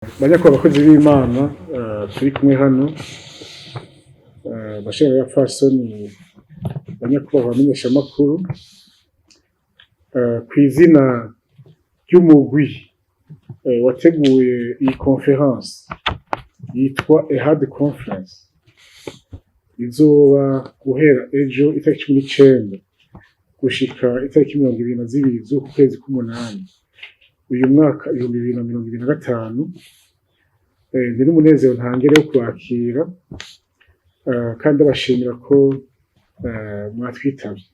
Banyakubahwa abakozi b'Imana turi kumwe hano, bashimira abapfasoni, banyakubahwa abamenyeshamakuru, kw'izina ry'umugwi wateguye iyi conference yitwa EHAD Conference, izoba guhera ejo itariki 19 gushika itariki 22 z'uku kwezi k'umunani uyu mwaka 2025. Ni n'umunezero ntangere wo kwakira kandi abashimira ko mwatwitabye.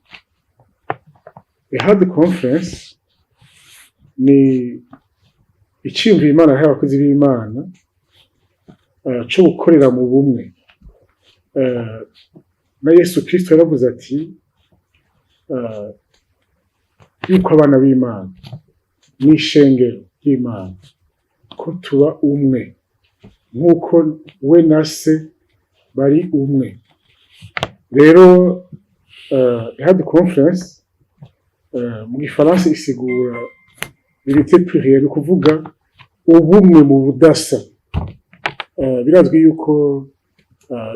EHAD Conference ni iciyumviro Imana yahaye abakozi b'Imana co gukorera mu bumwe. Na Yesu Kristo yaravuze ati yuko abana b'Imana n'ishengero ry'Imana ko tuba umwe nk'uko we na se bari umwe. Rero EHAD Conference mu gifaransa isigura unité plurielle, kuvuga ubumwe mu budasa. Birazwi yuko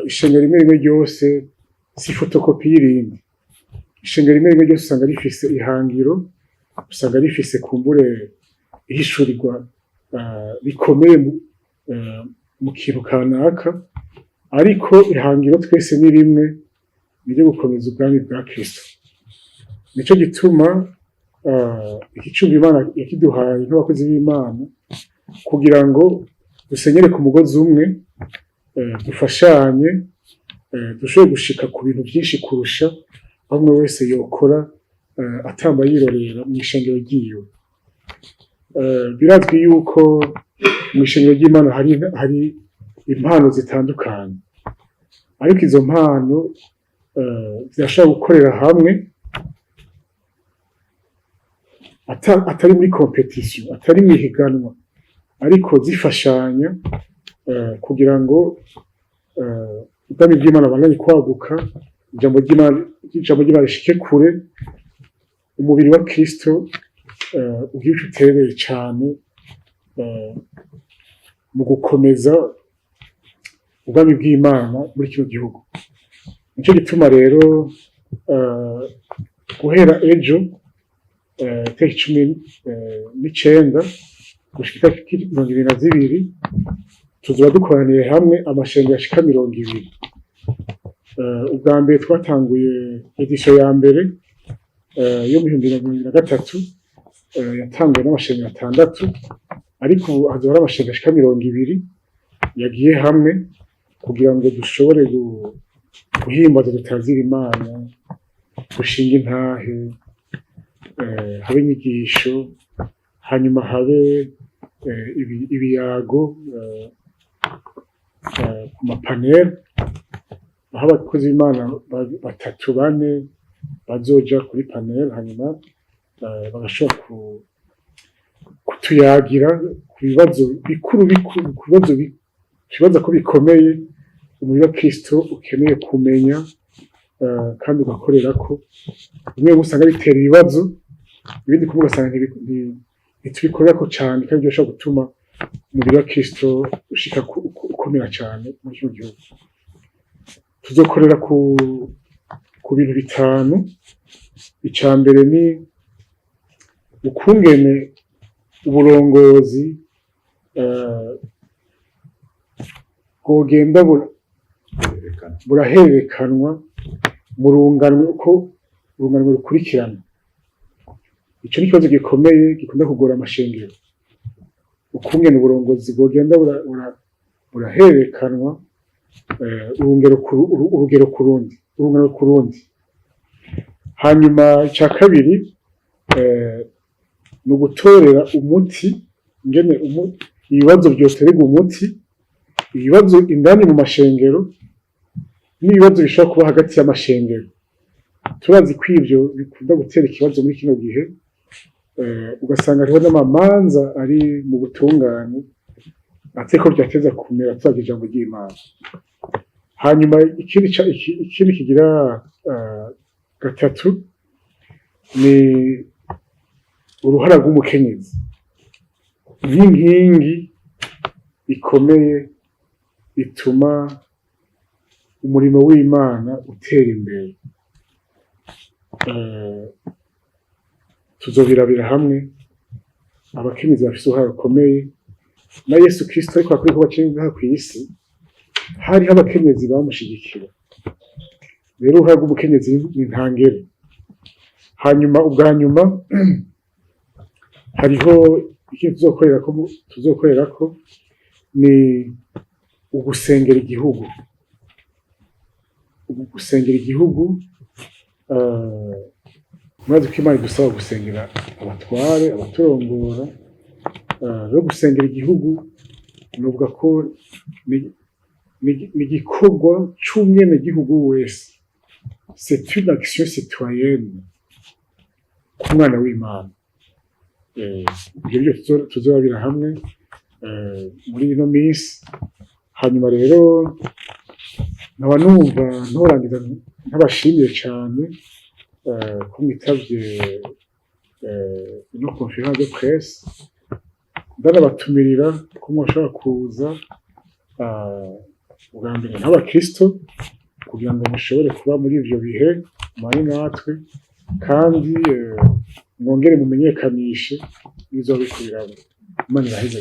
ishengero rimwe ryose si fotokopi y'irindi. Ishengero rimwe ryose usanga rifise ihangiro, usanga rifise kumbure ihishurirwa rikomeye mu kintu kanaka, ariko ihangiro twese ni rimwe, ni ryo gukomeza ubwami bwa Kristo. Nico gituma ikicumbi Imana yakiduhaye nk'abakozi b'Imana kugira ngo dusenyere ku mugozi umwe, dufashanye, dushobore gushika ku bintu byinshi kurusha aho umwe wese yokora atamba yirorera mu ishengero ryiwe. Birazwi yuko mu ishengero ry'Imana hari impano zitandukanye, ariko izo mpano zirashobora gukorera hamwe atari muri competition, atari mu ihiganwa, ariko zifashanya kugira ngo ubwami bw'Imana banganye kwaguka, ijambo ry'Imana rishike kure, umubiri wa Kristo ugira ico uterereye cane mu gukomeza ubwami bw'Imana muri kino gihugu. Nico gituma rero guhera ejo itariki 19 gushika itariki 22 tuzoba dukoraniye hamwe amashengero ashika 20. Ubwa mbere twatanguye edition ya mbere yo mu 2023 yatanguwe n'amashengero 6, ariko hazoba amashengero ashika 20 yagiye hamwe kugira ngo dushobore guhimbaza dutazira Imana, gushinga intahe, habe inyigisho, hanyuma habe ibiyago ku mapanel, aho abakozi b'Imana 3-4 bazoja kuri panel, hanyuma bagashobora kutuyagira ku bibazo bikuru, ikibazo ko bikomeye umubiri wa Kristo ukeneye kumenya kandi ugakorera ko. Bimwe usanga bitera ibibazo, ibindi kumwe ugasanga ntitubikorera ko cane, kandi bishobora gutuma umubiri wa Kristo ushika ukomera cane mu kino gihugu. Tuzokorera ku bintu 5. Ica mbere ni ukungene uburongozi bwogenda burahererekanwa mu runganwe, uko urunganwe rukurikirana. Ico ni ikibazo gikomeye gikunda kugora amashengero, ukungene uburongozi bwogenda burahererekanwa urugero ku rundi. Hanyuma ica kabiri ni ugutorera umuti, ingene ibibazo vyotererwa umuti, ibibazo indani mu mashengero n'ibibazo bishobora kuba hagati y'amashengero. Turazi ko ivyo bikunda gutera ikibazo muri kino gihe, ugasanga hariho n'amamanza ari mu butungane ateko vyateza kumera twaje ijambo ry'Imana. Hanyuma ikindi kigira 3 ni uruhara rw'umukenyezi nk'inkingi ikomeye ituma umurimo w'Imana utera imbere. Tuzobirabira hamwe abakenyezi bafise uruhare rukomeye na Yesu Kristo ariko akwiye kuba ngaha kw'isi hariho abakenyezi bamushigikira. Rero uruhare rw'umukenyezi ni ntangere. Hanyuma ubwa nyuma hariho ikintu tuzokorerako ni ugusengera igihugu. Gusengera igihugu murazi ko Imana idusaba gusengera abatware, abaturongora. No gusengera igihugu novuga ko ni igikorwa c'umwenegihugu wese. C'est une action citoyenne ku mwana w'Imana. Ivyo byo tuzobabira hamwe muri ino minsi. Hanyuma rero nkaba numva ntorangiza ntabashimiye cane ko mwitavye ino conférence de presse, ndanabatumirira ko mushobora kuza ubwa mbere nk'abakristo kugira ngo mushobore kuba muri ivyo bihe mari natwe, kandi mwongere mumenyekanishe ibizobikurira. Imana iraheza.